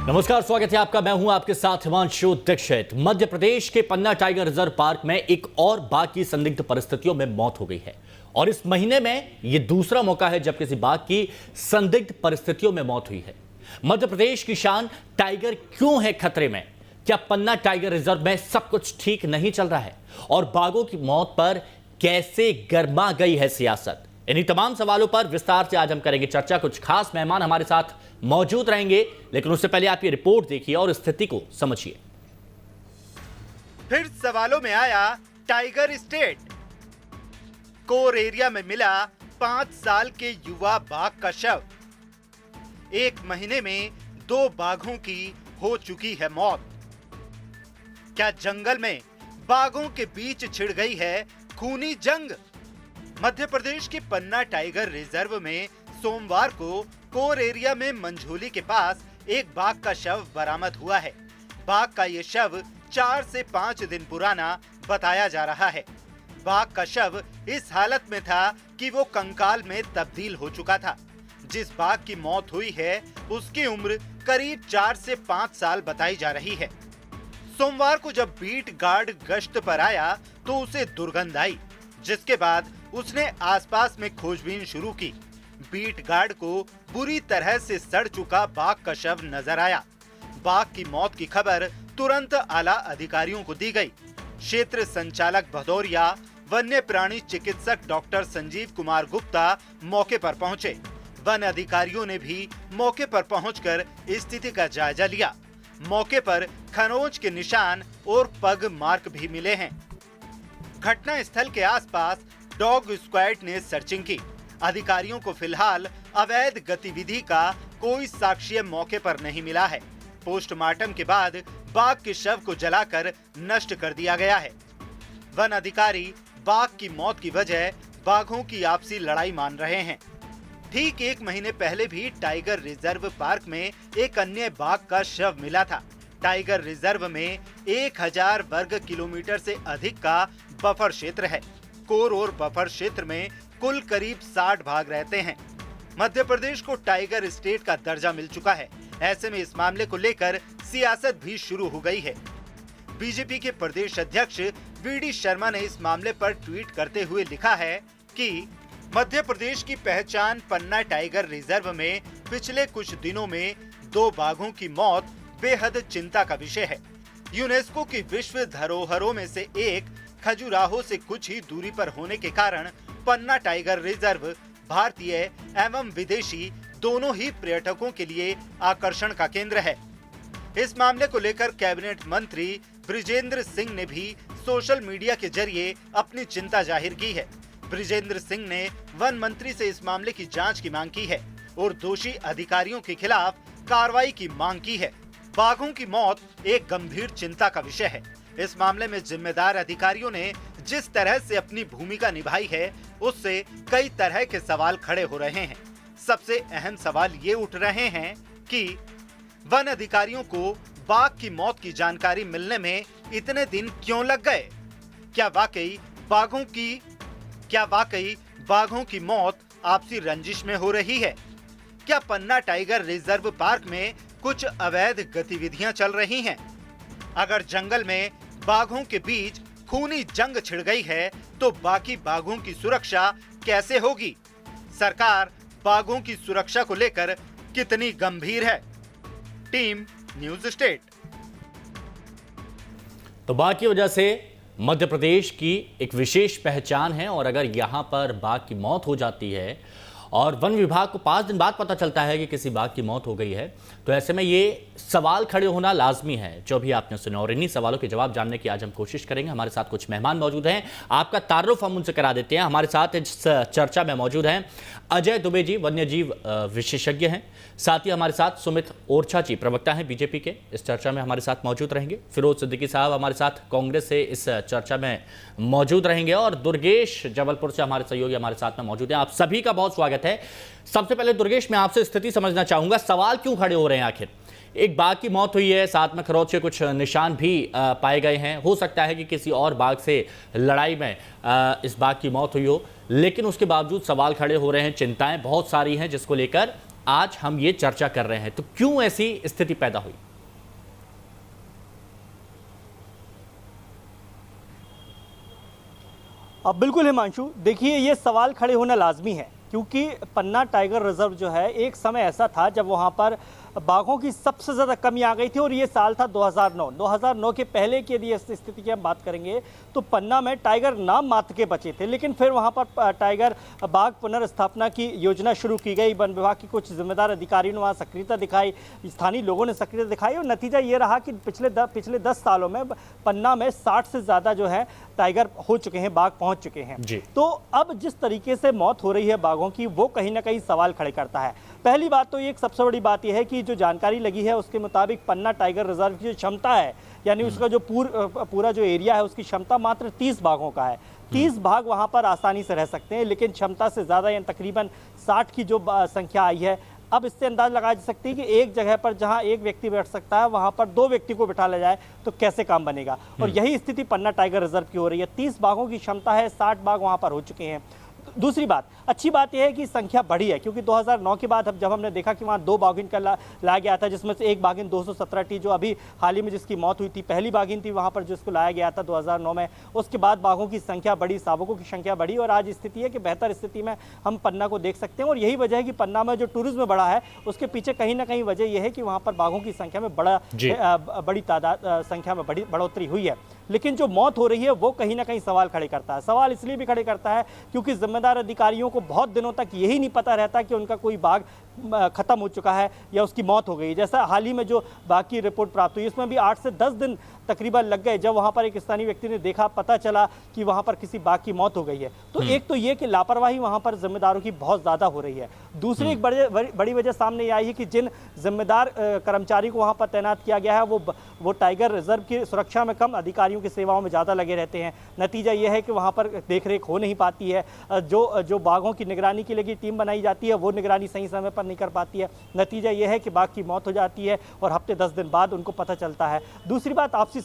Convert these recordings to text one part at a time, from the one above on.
नमस्कार, स्वागत है आपका। मैं हूं आपके साथ हिमांशु दीक्षित। मध्य प्रदेश के पन्ना टाइगर रिजर्व पार्क में एक और बाघ की संदिग्ध परिस्थितियों में मौत हो गई है और इस महीने में यह दूसरा मौका है जब किसी बाघ की संदिग्ध परिस्थितियों में मौत हुई है। मध्य प्रदेश की शान टाइगर क्यों है खतरे में? क्या पन्ना टाइगर रिजर्व में सब कुछ ठीक नहीं चल रहा है और बाघों की मौत पर कैसे गर्मा गई है सियासत? इन्हीं तमाम सवालों पर विस्तार से आज हम करेंगे चर्चा। कुछ खास मेहमान हमारे साथ मौजूद रहेंगे, लेकिन उससे पहले आप ये रिपोर्ट देखिए और स्थिति को समझिए। फिर सवालों में आया टाइगर स्टेट। कोर एरिया में मिला 5 साल के युवा बाघ का शव। एक महीने में 2 बाघों की हो चुकी है मौत। क्या जंगल में बाघों के बीच छिड़ गई है खूनी जंग? मध्य प्रदेश के पन्ना टाइगर रिजर्व में सोमवार को कोर एरिया में मंझोली के पास एक बाघ का शव बरामद हुआ है। बाघ का ये शव 4 से 5 दिन पुराना बताया जा रहा है। बाघ का शव इस हालत में था कि वो कंकाल में तब्दील हो चुका था। जिस बाघ की मौत हुई है उसकी उम्र करीब 4 से 5 साल बताई जा रही है। सोमवार को जब बीट गार्ड गश्त पर आया तो उसे दुर्गंध आई, जिसके बाद उसने आसपास में खोजबीन शुरू की। बीट गार्ड को बुरी तरह से सड़ चुका बाघ का शव नजर आया। बाघ की मौत की खबर तुरंत आला अधिकारियों को दी गई। क्षेत्र संचालक भदौरिया, वन्य प्राणी चिकित्सक डॉक्टर संजीव कुमार गुप्ता मौके पर पहुंचे। वन अधिकारियों ने भी मौके पर पहुंचकर स्थिति का जायजा लिया। मौके पर खरोंच के निशान और पग मार्क भी मिले हैं। घटना स्थल के आसपास डॉग स्क्वाड ने सर्चिंग की। अधिकारियों को फिलहाल अवैध गतिविधि का कोई साक्ष्य मौके पर नहीं मिला है। पोस्टमार्टम के बाद बाघ के शव को जलाकर नष्ट कर दिया गया है। वन अधिकारी बाघ की मौत की वजह बाघों की आपसी लड़ाई मान रहे हैं। ठीक 1 महीने पहले भी टाइगर रिजर्व पार्क में एक अन्य बाघ का शव मिला था। टाइगर रिजर्व में 1000 वर्ग किलोमीटर से अधिक का बफर क्षेत्र है। कोर और बफर क्षेत्र में कुल करीब 60 बाघ रहते हैं। मध्य प्रदेश को टाइगर स्टेट का दर्जा मिल चुका है। ऐसे में इस मामले को लेकर सियासत भी शुरू हो गई है। बीजेपी के प्रदेश अध्यक्ष वीडी शर्मा ने इस मामले पर ट्वीट करते हुए लिखा है कि मध्य प्रदेश की पहचान पन्ना टाइगर रिजर्व में पिछले कुछ दिनों में 2 बाघों की मौत बेहद चिंता का विषय है। यूनेस्को की विश्व धरोहरों में से एक खजुराहो से कुछ ही दूरी पर होने के कारण पन्ना टाइगर रिजर्व भारतीय एवं विदेशी दोनों ही पर्यटकों के लिए आकर्षण का केंद्र है। इस मामले को लेकर कैबिनेट मंत्री बृजेंद्र सिंह ने भी सोशल मीडिया के जरिए अपनी चिंता जाहिर की है। बृजेंद्र सिंह ने वन मंत्री से इस मामले की जांच की मांग की है और दोषी अधिकारियों के खिलाफ कार्रवाई की मांग की है। बाघों की मौत एक गंभीर चिंता का विषय है। इस मामले में जिम्मेदार अधिकारियों ने जिस तरह से अपनी भूमिका निभाई है उससे कई तरह के सवाल खड़े हो रहे हैं। सबसे अहम सवाल ये उठ रहे हैं कि वन अधिकारियों को बाघ की मौत की जानकारी मिलने में इतने दिन क्यों लग गए? क्या वाकई बाघों की मौत आपसी रंजिश में हो रही है? क्या पन्ना टाइगर रिजर्व पार्क में कुछ अवैध गतिविधियां चल रही हैं? अगर जंगल में बाघों के बीच खूनी जंग छिड़ गई है तो बाकी बाघों की सुरक्षा कैसे होगी? सरकार बाघों की सुरक्षा को लेकर कितनी गंभीर है? Team news state. तो बाघ की वजह से मध्य प्रदेश की एक विशेष पहचान है और अगर यहां पर बाघ की मौत हो जाती है और वन विभाग को 5 दिन बाद पता चलता है कि किसी बाघ की मौत हो गई है, तो ऐसे में ये सवाल खड़े होना लाजमी है जो भी आपने सुना। और इन्हीं सवालों के जवाब जानने की आज हम कोशिश करेंगे। हमारे साथ कुछ मेहमान मौजूद हैं, आपका तारुफ हम उनसे करा देते हैं। हमारे साथ इस चर्चा में मौजूद हैं अजय दुबे जी, वन्यजीव विशेषज्ञ हैं। साथ ही हमारे साथ सुमित ओरछा जी, प्रवक्ता हैं बीजेपी के, इस चर्चा में हमारे साथ मौजूद रहेंगे। फिरोज सिद्दीकी साहब हमारे साथ कांग्रेस से इस चर्चा में मौजूद रहेंगे और दुर्गेश जबलपुर से हमारे सहयोगी हमारे साथ में मौजूद हैं। आप सभी का बहुत स्वागत है। सबसे पहले दुर्गेश, मैं आपसे स्थिति समझना चाहूंगा, सवाल क्यों खड़े हो रहे हैं? आखिर एक बाघ की मौत हुई है, साथ में खरोंच के कुछ निशान भी पाए गए हैं। हो सकता है कि किसी और बाघ से लड़ाई में इस बाघ की मौत हुई हो, लेकिन उसके बावजूद सवाल खड़े हो रहे हैं, चिंताएं बहुत सारी हैं जिसको लेकर आज हम ये चर्चा कर रहे हैं। तो क्यों ऐसी स्थिति पैदा हुई? अब बिल्कुल हिमांशु, देखिए ये सवाल खड़े होना लाजमी है, क्योंकि पन्ना टाइगर रिजर्व जो है, एक समय ऐसा था जब वहाँ पर बाघों की सबसे ज़्यादा कमी आ गई थी, और ये साल था 2009। 2009 के पहले की यदि स्थिति की हम बात करेंगे तो पन्ना में टाइगर नाम मात्र के बचे थे, लेकिन फिर वहाँ पर टाइगर बाघ पुनर्स्थापना की योजना शुरू की गई। वन विभाग की कुछ जिम्मेदार अधिकारियों ने वहाँ सक्रियता दिखाई, स्थानीय लोगों ने सक्रियता दिखाई, और नतीजा ये रहा कि पिछले 10 सालों में पन्ना में 60 से ज़्यादा जो है टाइगर हो चुके हैं, बाघ पहुँच चुके हैं। तो अब जिस तरीके से मौत हो रही है बाघों की, वो कहीं ना कहीं सवाल खड़े करता है। पहली बात तो एक सबसे बड़ी बात यह है कि जो जानकारी लगी है उसके मुताबिक पन्ना टाइगर रिजर्व की जो क्षमता है, यानी उसका जो पूरा जो एरिया है, उसकी क्षमता मात्र 30 बाघों का है। 30 बाघ वहां पर आसानी से रह सकते हैं, लेकिन क्षमता से ज़्यादा यानी तकरीबन 60 की जो संख्या आई है, अब इससे अंदाज लगाया जा सकती है कि एक जगह पर जहां एक व्यक्ति बैठ सकता है, वहां पर 2 व्यक्ति को बिठा लिया जाए तो कैसे काम बनेगा। और यही स्थिति पन्ना टाइगर रिजर्व की हो रही है। 30 बाघों की क्षमता है, 60 बाघ वहां पर हो चुके हैं। दूसरी बात, अच्छी बात यह है कि संख्या बढ़ी है, क्योंकि 2009 के बाद जब हमने देखा कि वहाँ 2 बाघिन का लाया गया था, जिसमें से एक बाघिन 217 थी, जो अभी हाल ही में जिसकी मौत हुई थी, पहली बाघिन थी वहाँ पर जिसको लाया गया था 2009 में। उसके बाद बाघों की संख्या बढ़ी, शावकों की संख्या बढ़ी, और आज स्थिति है कि बेहतर स्थिति में हम पन्ना को देख सकते हैं। और यही वजह है कि पन्ना में जो टूरिज्म बढ़ा है, उसके पीछे कहीं ना कहीं वजह यह है कि वहाँ पर बाघों की संख्या में बड़ी तादाद संख्या में बढ़ोतरी हुई है। लेकिन जो मौत हो रही है वो कहीं ना कहीं सवाल खड़े करता है। सवाल इसलिए भी खड़े करता है क्योंकि जिम्मेदार अधिकारियों को बहुत दिनों तक यही नहीं पता रहता कि उनका कोई बाघ खत्म हो चुका है या उसकी मौत हो गई। जैसा हाल ही में जो बाघ की रिपोर्ट प्राप्त हुई, इसमें भी 8 से 10 दिन तकरीबन लग गए, जब वहाँ पर एक स्थानीय व्यक्ति ने देखा, पता चला कि वहाँ पर किसी बाघ की मौत हो गई है। तो एक तो ये कि लापरवाही वहाँ पर जिम्मेदारों की बहुत ज़्यादा हो रही है। दूसरी एक बड़ी वजह सामने आई है कि जिन जिम्मेदार कर्मचारी को वहाँ पर तैनात किया गया है, वो टाइगर रिजर्व की सुरक्षा में कम, अधिकारियों की सेवाओं में ज़्यादा लगे रहते हैं। नतीजा ये है कि वहाँ पर देखरेख हो नहीं पाती है। जो बाघों की निगरानी के लिए टीम बनाई जाती है, वो निगरानी सही समय पर नहीं कर पाती है। नतीजा यह है कि बाघ की मौत हो जाती है और हफ्ते 10 दिन बाद उनको पता चलता है। दूसरी बात, आपसी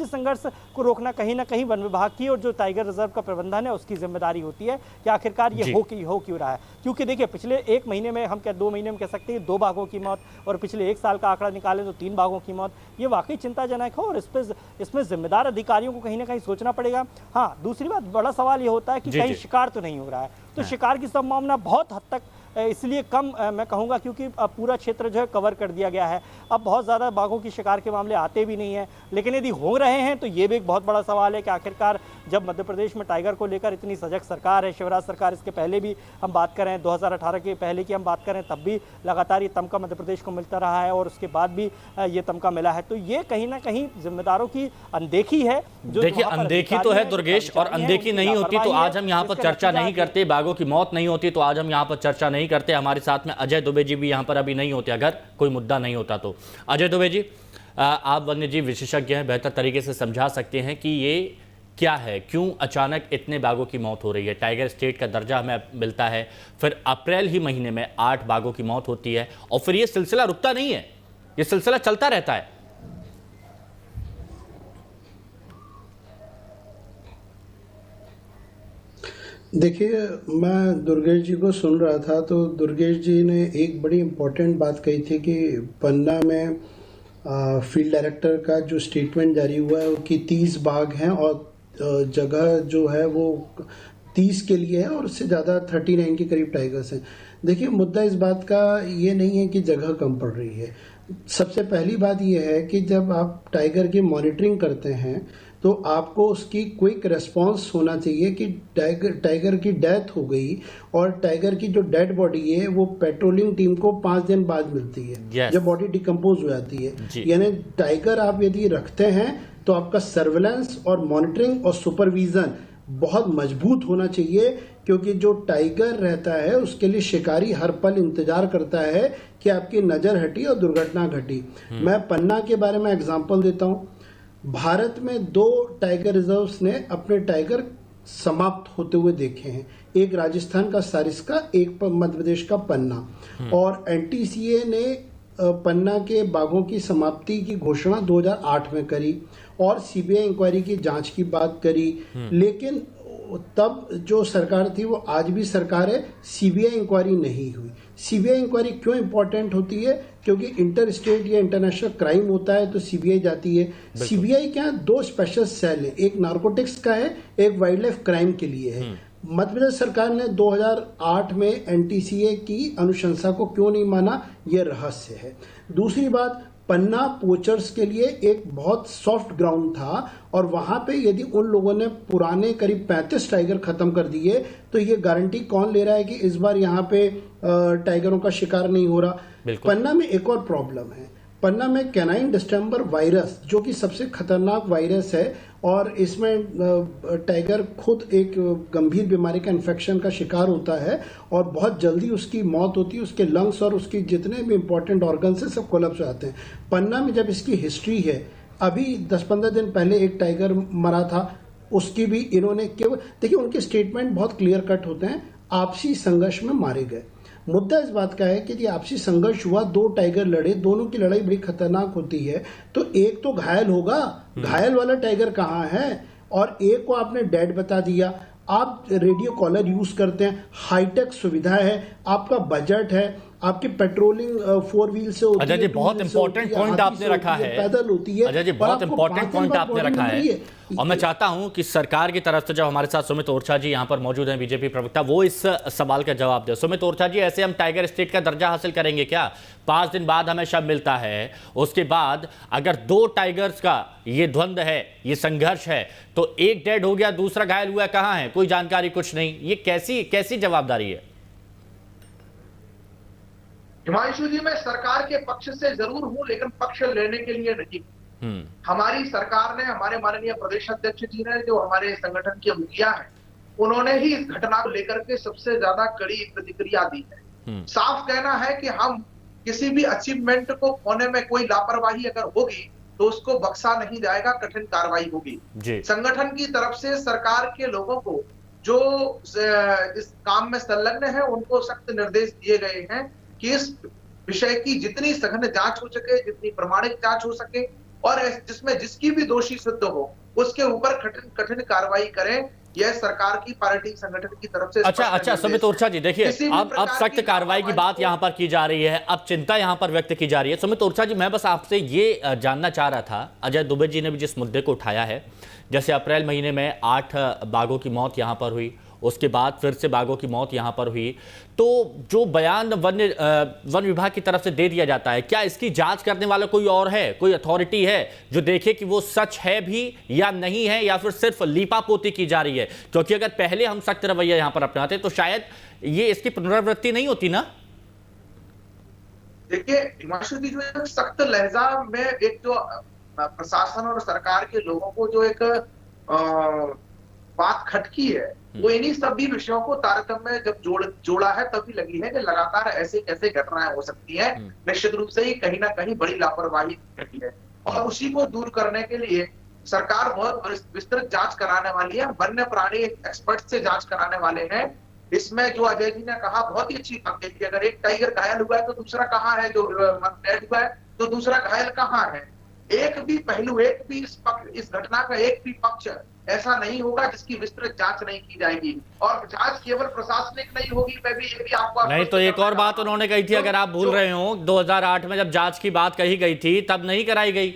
संघर्ष को रोकना कहीं ना कहीं वन विभाग की और जो टाइगर रिजर्व का प्रबंधन है उसकी जिम्मेदारी होती है कि आखिरकार ये हो क्यों रहा है। क्योंकि देखिए, पिछले 1 महीने में, हम 2 महीने में कह सकते हैं 2 बाघों की मौत, और पिछले 1 साल का आंकड़ा निकालें तो 3 बाघों की मौत। ये वाकई चिंताजनक है और इसमें जिम्मेदार अधिकारियों को कहीं ना कहीं सोचना पड़ेगा। हाँ, दूसरी बात, बड़ा सवाल ये होता है कि कहीं शिकार तो नहीं हो रहा है। तो शिकार की संभावना बहुत हद तक इसलिए कम मैं कहूँगा क्योंकि अब पूरा क्षेत्र जो है कवर कर दिया गया है। अब बहुत ज़्यादा बाघों की शिकार के मामले आते भी नहीं हैं। लेकिन यदि हो रहे हैं तो ये भी एक बहुत बड़ा सवाल है कि आखिरकार जब मध्य प्रदेश में टाइगर को लेकर इतनी सजग सरकार है, शिवराज सरकार, इसके पहले भी हम बात करें, 2018 के पहले की हम बात करें, तब भी लगातार ये तमगा मध्य प्रदेश को मिलता रहा है और उसके बाद भी ये तमगा मिला है। तो ये कहीं ना कहीं जिम्मेदारों की अनदेखी है। देखिए, अनदेखी तो है दुर्गेश, और अनदेखी नहीं होती तो आज हम यहाँ पर चर्चा नहीं करते। बाघों की मौत नहीं होती तो आज हम यहाँ पर चर्चा नहीं करते। हमारे साथ में अजय दुबे जी भी यहाँ पर अभी नहीं होते अगर कोई मुद्दा नहीं होता तो। अजय दुबे जी, आप वन्य जीव विशेषज्ञ हैं, बेहतर तरीके से समझा सकते हैं कि ये क्या है, क्यों अचानक इतने बाघों की मौत हो रही है। टाइगर स्टेट का दर्जा हमें मिलता है, फिर अप्रैल ही महीने में 8 बाघों की मौत होती है, और फिर ये सिलसिला रुकता नहीं है, ये सिलसिला चलता रहता है। देखिए, मैं दुर्गेश जी को सुन रहा था तो दुर्गेश जी ने एक बड़ी इम्पोर्टेंट बात कही थी कि पन्ना में फील्ड डायरेक्टर का जो स्टेटमेंट जारी हुआ है कि 30 बाघ हैं और जगह जो है वो 30 के लिए है और उससे ज़्यादा 39 के करीब टाइगर्स हैं। देखिए, मुद्दा इस बात का ये नहीं है कि जगह कम पड़ रही है। सबसे पहली बात यह है कि जब आप टाइगर की मॉनिटरिंग करते हैं तो आपको उसकी क्विक रिस्पांस होना चाहिए कि टाइगर की डेथ हो गई और टाइगर की जो डेड बॉडी है वो पेट्रोलिंग टीम को 5 दिन बाद मिलती है। जब बॉडी डिकम्पोज हो जाती है। यानी टाइगर आप यदि रखते हैं तो आपका सर्वेलेंस और मॉनिटरिंग और सुपरविजन बहुत मजबूत होना चाहिए, क्योंकि जो टाइगर रहता है उसके लिए शिकारी हर पल इंतजार करता है कि आपकी नजर हटी और दुर्घटना घटी। मैं पन्ना के बारे में एग्जांपल देता हूं। भारत में 2 टाइगर रिजर्व्स ने अपने टाइगर समाप्त होते हुए देखे हैं। एक राजस्थान का सारिस्का, एक मध्य प्रदेश का पन्ना। और एनटीसीए ने पन्ना के बाघों की समाप्ति की घोषणा 2008 में करी और सीबीआई इंक्वायरी की जांच की बात करी। लेकिन तब जो सरकार थी वो आज भी सरकार है, सीबीआई इंक्वायरी नहीं हुई। सीबीआई इंक्वायरी क्यों इंपॉर्टेंट होती है? क्योंकि इंटर स्टेट या इंटरनेशनल क्राइम होता है तो सीबीआई जाती है। सीबीआई के यहाँ 2 स्पेशल सेल है, एक नार्कोटिक्स का है, एक वाइल्ड लाइफ क्राइम के लिए है। मध्य प्रदेश सरकार ने 2008 में एनटीसीए की अनुशंसा को क्यों नहीं माना, यह रहस्य है। दूसरी बात, पन्ना पोचर्स के लिए एक बहुत सॉफ्ट ग्राउंड था और वहां पे यदि उन लोगों ने पुराने करीब 35 टाइगर खत्म कर दिए तो ये गारंटी कौन ले रहा है कि इस बार यहाँ पे टाइगरों का शिकार नहीं हो रहा। पन्ना में एक और प्रॉब्लम है, पन्ना में कैनाइन डिस्टेंपर वायरस जो कि सबसे खतरनाक वायरस है और इसमें टाइगर खुद एक गंभीर बीमारी का इन्फेक्शन का शिकार होता है और बहुत जल्दी उसकी मौत होती है, उसके लंग्स और उसकी जितने भी इंपॉर्टेंट ऑर्गन्स हैं सब कोलैप्स हो जाते हैं। पन्ना में जब इसकी हिस्ट्री है, अभी 10-15 दिन पहले एक टाइगर मरा था, उसकी भी इन्होंने केवल, देखिए उनके स्टेटमेंट बहुत क्लियर कट होते हैं, आपसी संघर्ष में मारे गए। मुद्दा इस बात का है कि यदि आपसी संघर्ष हुआ, 2 टाइगर लड़े, दोनों की लड़ाई बड़ी खतरनाक होती है, तो एक तो घायल होगा, घायल वाला टाइगर कहाँ है, और एक को आपने डेड बता दिया। आप रेडियो कॉलर यूज करते हैं, हाईटेक सुविधा है, आपका बजट है, आपकी पेट्रोलिंग 4 व्हील से होती है। अजय जी, बहुत इंपॉर्टेंट पॉइंट आपने रखा है, पैदल होती है। अजय जी, बहुत इंपॉर्टेंट पॉइंट आपने रखा है और मैं चाहता हूं कि सरकार की तरफ से, जब हमारे साथ सुमित ओरछा जी यहां पर मौजूद हैं, बीजेपी प्रवक्ता, वो इस सवाल का जवाब दे। सुमित ओरछा जी, ऐसे हम टाइगर स्टेट का दर्जा हासिल करेंगे क्या? 5 दिन बाद हमें शव मिलता है, उसके बाद अगर 2 टाइगर्स का ये द्वंद्व है, ये संघर्ष है, तो एक डेड हो गया, दूसरा घायल हुआ, कहां है, कोई जानकारी, कुछ नहीं। ये कैसी जवाबदारी है? हिमांशु जी, मैं सरकार के पक्ष से जरूर हूं, लेकिन पक्ष लेने के लिए नहीं। हमारी सरकार ने, हमारे माननीय प्रदेश अध्यक्ष जी ने, जो हमारे संगठन की मुखिया है, उन्होंने ही इस घटना को लेकर के सबसे ज्यादा कड़ी प्रतिक्रिया दी है। साफ कहना है कि हम किसी भी अचीवमेंट को खोने में कोई लापरवाही अगर होगी तो उसको बख्शा नहीं जाएगा, कठिन कार्रवाई होगी। संगठन की तरफ से सरकार के लोगों को जो इस काम में संलग्न है उनको सख्त निर्देश दिए गए हैं कि इस विषय की जितनी सघन जांच हो सके, जितनी प्रमाणित जांच हो सके और जिसमें जिसकी भी दोषी सिद्ध हो उसके ऊपर कठिन कार्रवाई करें, यह सरकार की पार्टी संगठन की तरफ से। अच्छा सुमित ओरछा जी, देखिए अब सख्त कार्रवाई की बात यहां पर की जा रही है, अब चिंता यहां पर व्यक्त की जा रही है। सुमित ओरछा जी, मैं बस आपसे ये जानना चाह रहा था, अजय दुबे जी ने भी जिस मुद्दे को उठाया है, जैसे अप्रैल महीने में 8 बाघों की मौत यहां पर हुई, उसके बाद फिर से बाघों की मौत यहां पर हुई, तो जो बयान वन विभाग की तरफ से दे दिया जाता है, क्या इसकी जांच करने वाला कोई और है, कोई अथॉरिटी है जो देखे कि वो सच है भी या नहीं है, या फिर सिर्फ लीपापोती की जा रही है? क्योंकि अगर पहले हम सख्त रवैया यहां पर अपनाते तो शायद ये इसकी पुनरावृत्ति नहीं होती ना। देखिए हिमांशु जी, जो सख्त लहजा में एक जो प्रशासन और सरकार के लोगों को जो एक बात खटकी है, वो इन्हीं सभी विषयों को तारतम्य जब जोड़ा है तभी लगी है कि लगातार ऐसे कैसे घटनाएं हो सकती हैं। निश्चित रूप से ही कहीं ना कहीं बड़ी लापरवाही घटी है और उसी को दूर करने के लिए सरकार बहुत विस्तृत जांच कराने वाली है। वन्य प्राणी एक्सपर्ट से जांच कराने वाले हैं। इसमें जो अजय जी ने कहा बहुत ही अच्छी बात है कि अगर एक टाइगर घायल हुआ है तो दूसरा कहाँ है, जो डेड हुआ है तो दूसरा घायल कहाँ है। एक भी पहलू, एक भी इस घटना का एक भी पक्ष ऐसा नहीं होगा जिसकी विस्तृत जांच नहीं की जाएगी, और जांच केवल प्रशासनिक नहीं होगी। मैं भी ये भी आपको नहीं, तो एक और बात उन्होंने कही थी, अगर आप भूल रहे हो, 2008 में जब जांच की बात कही गई थी तब नहीं कराई गई।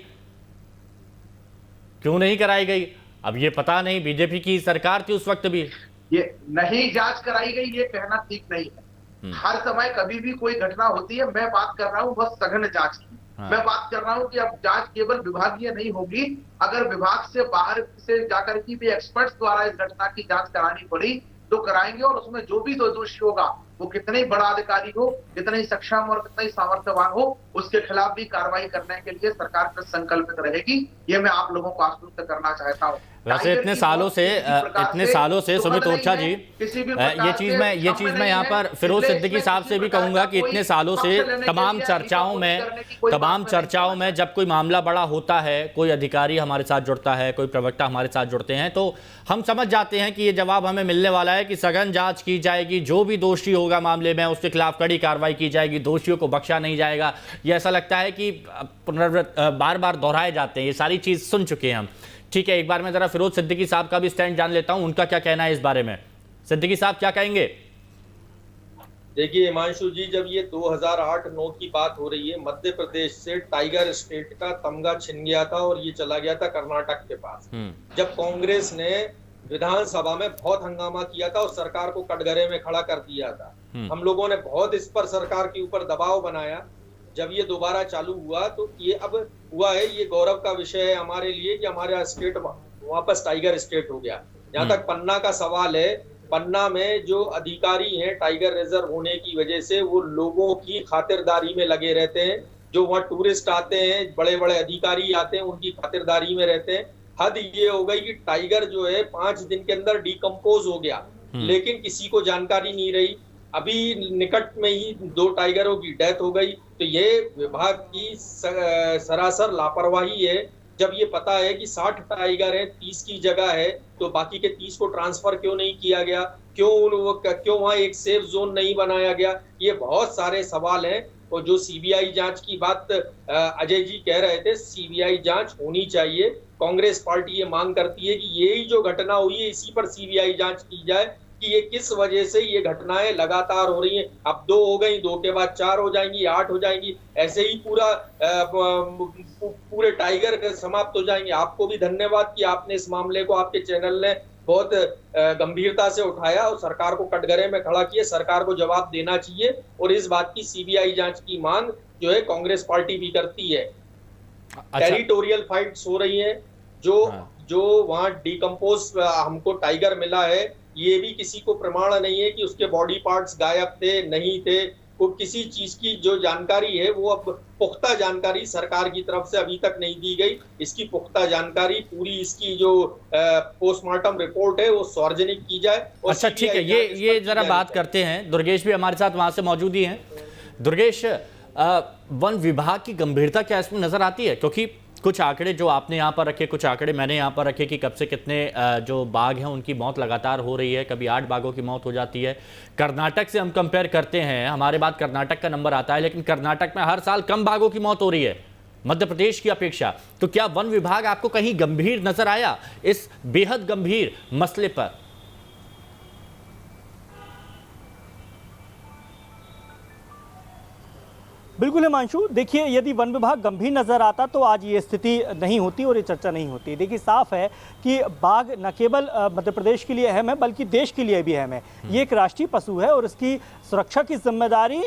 क्यों नहीं कराई गई? अब ये पता नहीं, बीजेपी की सरकार थी उस वक्त भी। ये नहीं जांच कराई गई ये कहना ठीक नहीं है। हर समय कभी भी कोई घटना होती है। मैं बात कर रहा हूँ बस सघन जांच की। मैं बात कर रहा हूं कि अब जांच केवल विभागीय नहीं होगी, अगर विभाग से बाहर से जाकर की भी एक्सपर्ट्स द्वारा इस घटना की जांच करानी पड़ी तो कराएंगे, और उसमें जो भी दोषी होगा वो कितना ही बड़ा अधिकारी हो, कितना ही सक्षम और कितना ही सामर्थ्यवान हो, उसके खिलाफ भी कार्रवाई करने के लिए सरकार संकल्पित रहेगी। ये मैं आप लोगों को आश्वस्त करना चाहता हूँ। वैसे इतने सालों से सुमित ओरछा जी, ये चीज मैं यहाँ पर फिरोज सिद्दीकी साहब से भी कहूंगा कि इतने सालों से तमाम चर्चाओं में जब कोई मामला बड़ा होता है, कोई अधिकारी हमारे साथ जुड़ता है, कोई प्रवक्ता हमारे साथ जुड़ते हैं, तो हम समझ जाते हैं कि ये जवाब हमें मिलने वाला है कि सघन जांच की जाएगी, जो भी दोषी होगा मामले में उसके खिलाफ कड़ी कार्रवाई की जाएगी, दोषियों को बख्शा नहीं जाएगा। ये ऐसा लगता है कि बार बार दोहराए जाते हैं, ये सारी चीज सुन चुके हैं हम। ठीक है, एक बार मैं जरा फिरोज सिद्दीकी साहब का भी स्टैंड जान लेता हूं, उनका क्या कहना है इस बारे में। सिद्दीकी साहब क्या कहेंगे? देखिए हिमांशु जी, जब ये 2008-9 की बात हो रही है, मध्य प्रदेश से टाइगर स्टेट का तमगा छिन गया था और ये चला गया था कर्नाटक के पास। जब कांग्रेस ने विधानसभा में बहुत हंगामा किया था और सरकार को कटघरे में खड़ा कर दिया था, हम लोगों ने बहुत इस पर सरकार के ऊपर दबाव बनाया। जब ये दोबारा चालू हुआ तो ये अब हुआ है, ये गौरव का विषय है हमारे लिए कि हमारा स्टेट वापस टाइगर स्टेट हो गया। जहां तक पन्ना का सवाल है, पन्ना में जो अधिकारी हैं टाइगर रिजर्व होने की वजह से वो लोगों की खातिरदारी में लगे रहते हैं। जो वहाँ टूरिस्ट आते हैं, बड़े बड़े अधिकारी आते हैं, उनकी खातिरदारी में रहते हैं। हद ये हो गई कि टाइगर जो है 5 दिन के अंदर डिकम्पोज हो गया, लेकिन किसी को जानकारी नहीं रही। अभी निकट में ही 2 टाइगरों की डेथ हो गई। तो ये विभाग की सरासर लापरवाही है। जब ये पता है कि 60 टाइगर है, 30 की जगह है, तो बाकी के 30 को ट्रांसफर क्यों नहीं किया गया? क्यों वहाँ एक सेफ जोन नहीं बनाया गया? ये बहुत सारे सवाल हैं। और जो सीबीआई जांच की बात अजय जी कह रहे थे, सीबीआई जांच होनी चाहिए। कांग्रेस पार्टी ये मांग करती है कि यही जो घटना हुई है इसी पर सीबीआई जांच की जाए कि ये किस वजह से ये घटनाएं लगातार हो रही हैं। अब 2 हो गई, 2 के बाद 4 हो जाएंगी, 8 हो जाएंगी, ऐसे ही पूरे टाइगर समाप्त हो जाएंगे। आपको भी धन्यवाद कि आपने इस मामले को, आपके चैनल ने बहुत गंभीरता से उठाया और सरकार को कटघरे में खड़ा किया। सरकार को जवाब देना चाहिए और इस बात की सीबीआई जांच की मांग जो है कांग्रेस पार्टी भी करती है। टेरिटोरियल फाइट्स हो रही है, जो वहां डिकम्पोज हमको टाइगर मिला है, ये भी किसी को प्रमाण नहीं है कि उसके बॉडी पार्ट्स गायब थे, नहीं थे। को किसी चीज की जो जानकारी है वो अब पुख्ता जानकारी सरकार की तरफ से अभी तक नहीं दी गई। इसकी पुख्ता जानकारी पूरी, इसकी जो पोस्टमार्टम रिपोर्ट है वो सार्वजनिक की जाए। अच्छा ठीक है, ये जरा बात करते हैं। दुर्गेश भी हमारे साथ वहां से मौजूद ही हैं। दुर्गेश, वन विभाग की गंभीरता क्या इसमें नजर आती है? क्योंकि कुछ आंकड़े जो आपने यहाँ पर रखे, कुछ आंकड़े मैंने यहाँ पर रखे कि कब से कितने जो बाघ हैं उनकी मौत लगातार हो रही है। कभी 8 बाघों की मौत हो जाती है। कर्नाटक से हम कंपेयर करते हैं, हमारे बाद कर्नाटक का नंबर आता है, लेकिन कर्नाटक में हर साल कम बाघों की मौत हो रही है मध्य प्रदेश की अपेक्षा। तो क्या वन विभाग आपको कहीं गंभीर नजर आया इस बेहद गंभीर मसले पर? बिल्कुल हिमांशु, देखिए यदि वन विभाग गंभीर नज़र आता तो आज ये स्थिति नहीं होती और ये चर्चा नहीं होती। देखिए साफ है कि बाघ न केवल मध्य प्रदेश के लिए अहम है बल्कि देश के लिए भी अहम है। ये एक राष्ट्रीय पशु है और इसकी सुरक्षा की जिम्मेदारी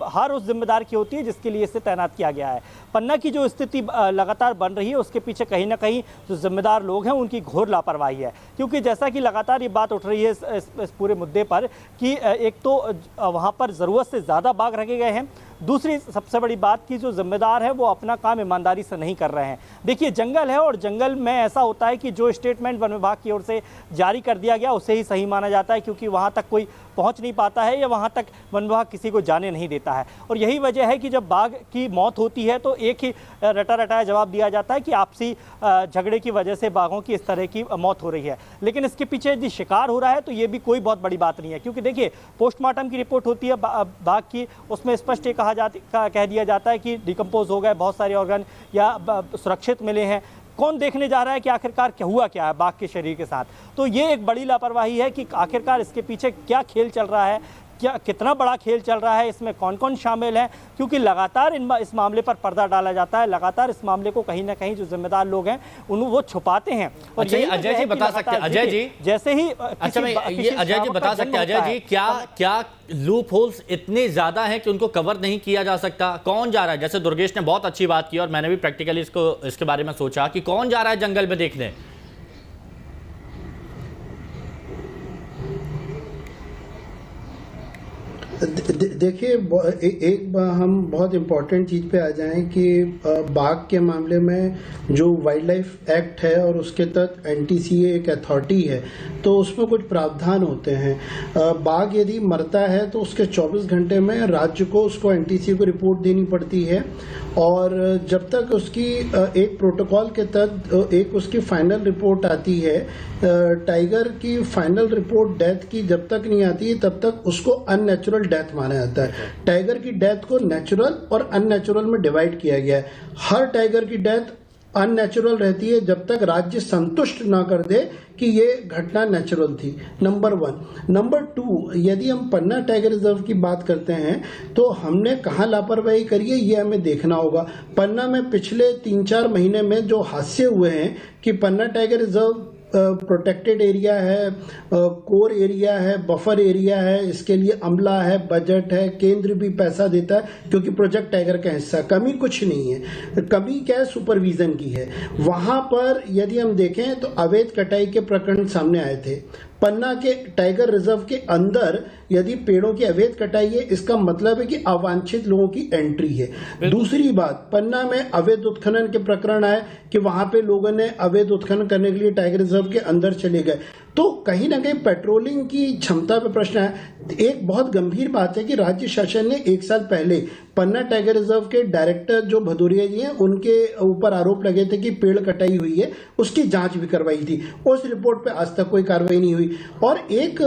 हर उस जिम्मेदार की होती है जिसके लिए इसे तैनात किया गया है। पन्ना की जो स्थिति लगातार बन रही है उसके पीछे कहीं ना कहीं जो जिम्मेदार लोग हैं उनकी घोर लापरवाही है। क्योंकि जैसा कि लगातार ये बात उठ रही है इस पूरे मुद्दे पर कि एक तो वहाँ पर ज़रूरत से ज़्यादा बाघ रखे गए हैं, दूसरी सबसे बड़ी बात कि जो जिम्मेदार है वो अपना काम ईमानदारी से नहीं कर रहे हैं। देखिए जंगल है और जंगल में ऐसा होता है कि जो स्टेटमेंट वन विभाग की ओर से जारी कर दिया गया उसे ही सही माना जाता है, क्योंकि वहाँ तक कोई पहुँच नहीं पाता है या वहाँ तक वन विभाग किसी को जाने नहीं देता है। और यही वजह है कि जब बाघ की मौत होती है तो एक ही रटा रटाया जवाब दिया जाता है कि आपसी झगड़े की वजह से बाघों की इस तरह की मौत हो रही है। लेकिन इसके पीछे यदि शिकार हो रहा है तो ये भी कोई बहुत बड़ी बात नहीं है, क्योंकि देखिए पोस्टमार्टम की रिपोर्ट होती है बाघ की, उसमें स्पष्ट कह दिया जाता है कि डिकम्पोज हो गए बहुत सारे ऑर्गन या सुरक्षित मिले हैं। कौन देखने जा रहा है कि आखिरकार क्या हुआ क्या है बाघ के शरीर के साथ? तो ये एक बड़ी लापरवाही है कि आखिरकार इसके पीछे क्या खेल चल रहा है, क्या कितना बड़ा खेल चल रहा है, इसमें कौन कौन शामिल हैं। क्योंकि लगातार इस मामले पर पर्दा डाला जाता है, लगातार इस मामले को कहीं ना कहीं जो जिम्मेदार लोग हैं वो छुपाते हैं। और अच्छा, अजय जी बता सकते हैं, अजय जी जैसे ही अच्छा मैं ये अजय जी बता सकते हैं, अजय जी क्या लूप होल्स इतने ज्यादा हैं कि उनको कवर नहीं किया जा सकता? कौन जा रहा है? जैसे दुर्गेश ने बहुत अच्छी बात की और मैंने भी प्रैक्टिकली इसके बारे में सोचा कि कौन जा रहा है जंगल में देखने? देखिए एक बार हम बहुत इम्पोर्टेंट चीज़ पे आ जाएं कि बाघ के मामले में जो वाइल्ड लाइफ एक्ट है और उसके तहत एनटीसीए एक अथॉरिटी है, तो उसमें कुछ प्रावधान होते हैं। बाघ यदि मरता है तो उसके 24 घंटे में राज्य को उसको एनटीसीए को रिपोर्ट देनी पड़ती है और जब तक उसकी एक प्रोटोकॉल के तहत एक उसकी फाइनल रिपोर्ट आती है, टाइगर की फाइनल रिपोर्ट डेथ की जब तक नहीं आती तब तक उसको अननेचुरल डेथ माना जाता है। टाइगर की डेथ को नेचुरल और अननेचुरल में डिवाइड किया गया है। हर टाइगर की डेथ अननेचुरल रहती है जब तक राज्य संतुष्ट ना कर दे कि ये घटना नेचुरल थी। नंबर 1। नंबर 2, यदि हम पन्ना टाइगर रिजर्व की बात करते हैं तो हमने कहाँ लापरवाही करी है ये हमें देखना होगा। पन्ना में पिछले 3-4 महीने में जो हादसे हुए हैं कि पन्ना टाइगर रिजर्व प्रोटेक्टेड एरिया है, कोर एरिया है, बफर एरिया है, इसके लिए अमला है, बजट है, केंद्र भी पैसा देता है क्योंकि प्रोजेक्ट टाइगर का हिस्सा। कमी कुछ नहीं है, कमी क्या है, सुपरविजन की है। वहां पर यदि हम देखें तो अवैध कटाई के प्रकरण सामने आए थे। पन्ना के टाइगर रिजर्व के अंदर यदि पेड़ों की अवैध कटाई है, इसका मतलब है कि अवांछित लोगों की एंट्री है। दूसरी बात, पन्ना में अवैध उत्खनन के प्रकरण आए कि वहां पे लोगों ने अवैध उत्खनन करने के लिए टाइगर रिजर्व के अंदर चले गए, तो कहीं ना कहीं पेट्रोलिंग की क्षमता पे प्रश्न है। एक बहुत गंभीर बात है कि राज्य शासन ने 1 साल पहले पन्ना टाइगर रिजर्व के डायरेक्टर जो भदौरिया जी हैं उनके ऊपर आरोप लगे थे कि पेड़ कटाई हुई है, उसकी जांच भी करवाई थी। उस रिपोर्ट पे आज तक कोई कार्रवाई नहीं हुई। और एक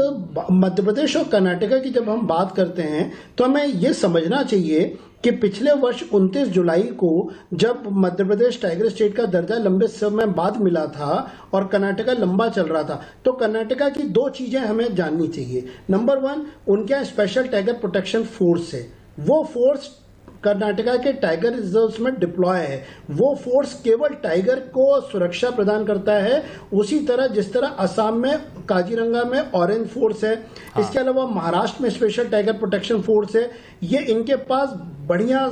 मध्य प्रदेश और कर्नाटका की जब हम बात करते हैं तो हमें ये समझना चाहिए कि पिछले वर्ष 29 जुलाई को जब मध्य प्रदेश टाइगर स्टेट का दर्जा लंबे समय बाद मिला था और कर्नाटका लंबा चल रहा था, तो कर्नाटका की 2 चीजें हमें जाननी चाहिए। नंबर 1, उनके यहाँ स्पेशल टाइगर प्रोटेक्शन फोर्स है। वो फोर्स कर्नाटका के टाइगर रिजर्व्स में डिप्लॉय है। वो फोर्स केवल टाइगर को सुरक्षा प्रदान करता है, उसी तरह जिस तरह असम में काजीरंगा में ऑरेंज फोर्स है। हाँ। इसके अलावा महाराष्ट्र में स्पेशल टाइगर प्रोटेक्शन फोर्स है। ये इनके पास बढ़िया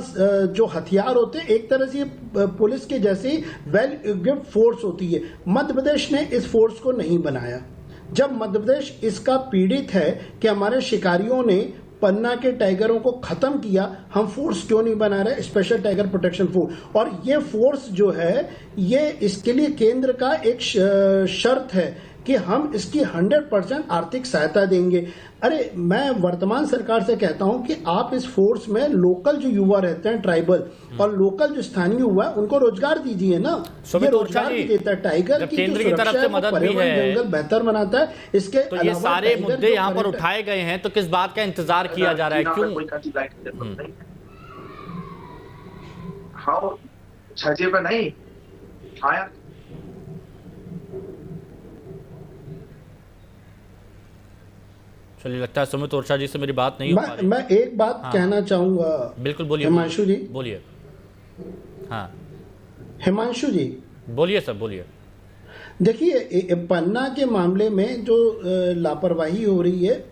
जो हथियार होते हैं, एक तरह से पुलिस के जैसी वेल इक्विप्ड फोर्स होती है। मध्य प्रदेश ने इस फोर्स को नहीं बनाया। जब मध्य प्रदेश इसका पीड़ित है कि हमारे शिकारियों ने पन्ना के टाइगरों को खत्म किया, हम फोर्स क्यों नहीं बना रहे, स्पेशल टाइगर प्रोटेक्शन फोर्स। और ये फोर्स जो है, ये इसके लिए केंद्र का एक शर्त है कि हम इसकी 100% आर्थिक सहायता देंगे। अरे मैं वर्तमान सरकार से कहता हूं कि आप इस फोर्स में लोकल जो युवा रहते हैं ट्राइबल और लोकल जो स्थानीय युवा है उनको रोजगार दीजिए ना। ये रोजगार भी देता है। टाइगर की केंद्र की तरफ से मदद भी है, जंगल बेहतर बनाता है। इसके तो ये सारे मुद्दे यहाँ पर उठाए गए हैं, तो किस बात का इंतजार किया जा रहा है? क्यों हाँ छजे पे नहीं आया। चलिए, लगता है सुमित ओरछा जी से मेरी बात नहीं हो पा रही। मैं एक बात कहना चाहूंगा। बिल्कुल बोलिए हिमांशु जी, बोलिए। हाँ हिमांशु जी बोलिए सर, बोलिए। देखिए, पन्ना के मामले में जो लापरवाही हो रही है,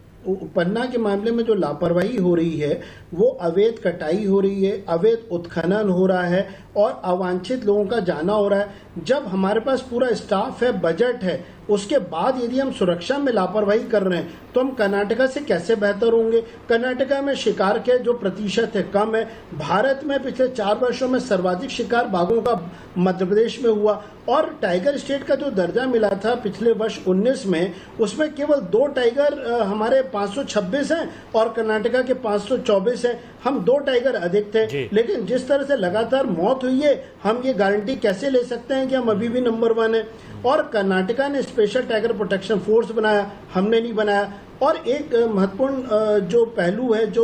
पन्ना के मामले में जो लापरवाही हो रही है वो अवैध कटाई हो रही है, अवैध उत्खनन हो रहा है और अवांछित लोगों का जाना हो रहा है। जब हमारे पास पूरा स्टाफ है, बजट है, उसके बाद यदि हम सुरक्षा में लापरवाही कर रहे हैं तो हम कर्नाटका से कैसे बेहतर होंगे? कर्नाटका में शिकार के जो प्रतिशत है कम है। भारत में पिछले 4 वर्षों में सर्वाधिक शिकार बाघों का मध्य प्रदेश में हुआ। और टाइगर स्टेट का जो दर्जा मिला था पिछले वर्ष 19 में, उसमें केवल 2 टाइगर हमारे 526 हैं और कर्नाटका के 524 हैं। हम 2 टाइगर अधिक थे। लेकिन जिस तरह से लगातार मौत हुई है, हम ये गारंटी कैसे ले सकते हैं कि हम अभी भी नंबर 1 है? और कर्नाटका ने स्पेशल टाइगर प्रोटेक्शन फोर्स बनाया, हमने नहीं बनाया। और एक महत्वपूर्ण जो पहलू है जो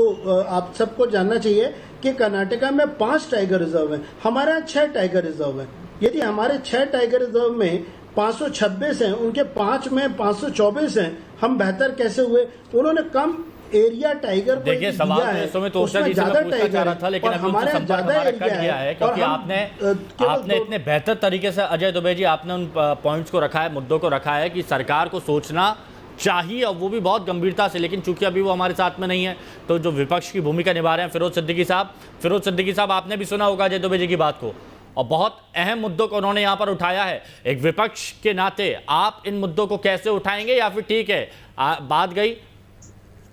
आप सबको जानना चाहिए कि कर्नाटका में 5 टाइगर रिजर्व हैं, हमारे यहाँ 6 टाइगर रिजर्व हैं। यदि हमारे 6 टाइगर रिजर्व में 526 हैं, उनके 5 में 524 हैं, हम बेहतर कैसे हुए? उन्होंने कम एरिया टाइगर को देखिए, सवाल सुमित ओरछा जी से मैं पूछना चाह रहा था, लेकिन अभी उनसे संपर्क हमारा कट गया है क्योंकि आपने इतने बेहतर तरीके से, अजय दुबे जी, आपने उन पॉइंट्स को रखा है, मुद्दों को रखा है कि सरकार को सोचना चाहिए और वो भी बहुत गंभीरता से। लेकिन चूंकि अभी वो हमारे साथ में नहीं है, तो जो विपक्ष की भूमिका निभा रहे हैं फिरोज सिद्दीकी साहब, आपने भी सुना होगा अजय दुबे जी की बात को, और बहुत अहम मुद्दों को उन्होंने यहाँ पर उठाया है। एक विपक्ष के नाते आप इन मुद्दों को कैसे उठाएंगे, या फिर ठीक है बात गई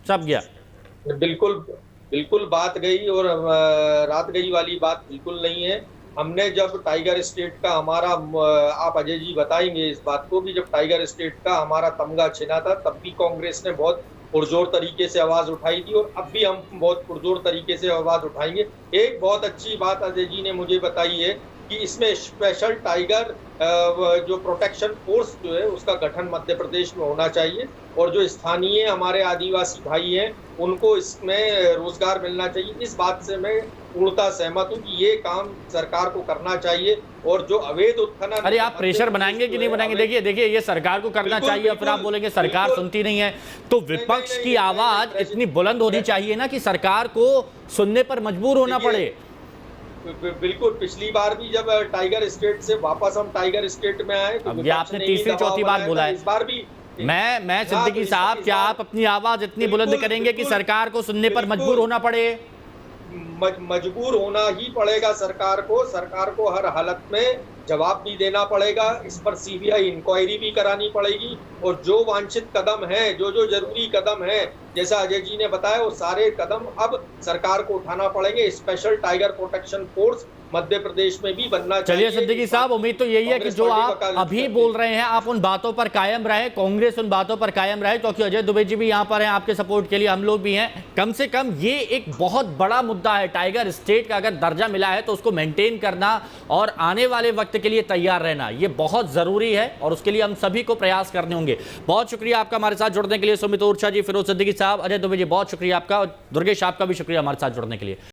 सब गया? बिल्कुल बात गई, और रात गई वाली बात बिल्कुल नहीं है। हमने जब टाइगर स्टेट का हमारा, आप अजय जी बताएंगे इस बात को भी, जब टाइगर स्टेट का हमारा तमगा छिना था तब भी कांग्रेस ने बहुत पुरजोर तरीके से आवाज उठाई थी, और अब भी हम बहुत पुरजोर तरीके से आवाज उठाएंगे। एक बहुत अच्छी बात अजय जी ने मुझे बताई है कि इसमें स्पेशल टाइगर जो प्रोटेक्शन फोर्स जो है उसका गठन मध्य प्रदेश में होना चाहिए और जो स्थानीय हमारे आदिवासी भाई हैं उनको इसमें रोजगार मिलना चाहिए। इस बात से मैं पूर्णतः सहमत हूँ कि ये काम सरकार को करना चाहिए और जो अवैध उत्खनन। अरे आप प्रेशर बनाएंगे कि नहीं बनाएंगे? देखिए ये सरकार को करना चाहिए और फिर आप बोलेंगे सरकार सुनती नहीं है। तो विपक्ष की आवाज इतनी बुलंद होनी चाहिए ना कि सरकार को सुनने पर मजबूर होना पड़े। बिल्कुल, पिछली बार भी जब टाइगर स्टेट से वापस हम टाइगर स्टेट में आए तो अब ये आपने तीसरी चौथी बार बोला है। इस बार भी मैं सिद्दीकी साहब, क्या आप अपनी आवाज इतनी बुलंद करेंगे कि सरकार को सुनने पर मजबूर होना पड़े? मजबूर होना ही पड़ेगा सरकार को हर हालत में जवाब भी देना पड़ेगा। इस पर सीबीआई इंक्वायरी भी करानी पड़ेगी और जो वांछित कदम है, जो जरूरी कदम है, जैसा अजय जी ने बताया, वो सारे कदम अब सरकार को उठाना पड़ेंगे। Special tiger protection force Madhya Pradesh में भी बनना चाहिए। चलिए सिद्दीकी साहब, उम्मीद तो यही है कि जो आप अभी बोल रहे हैं आप उन बातों पर कायम रहे, कांग्रेस उन बातों पर कायम रहे, क्योंकि अजय दुबे जी भी यहाँ पर हैं आपके सपोर्ट के लिए, हम लोग भी हैं। कम से कम ये एक बहुत बड़ा मुद्दा है, टाइगर स्टेट का अगर दर्जा मिला है तो उसको मेंटेन करना और आने वाले वक्त के लिए तैयार रहना, ये बहुत जरूरी है और उसके लिए हम सभी को प्रयास करने होंगे। बहुत शुक्रिया आपका हमारे साथ जुड़ने के लिए, सुमित ओरछा जी, फिरोज सिद्दीकी साहब, अजय दुबे जी, बहुत शुक्रिया आपका, और दुर्गेश आपका भी शुक्रिया हमारे साथ जुड़ने के लिए।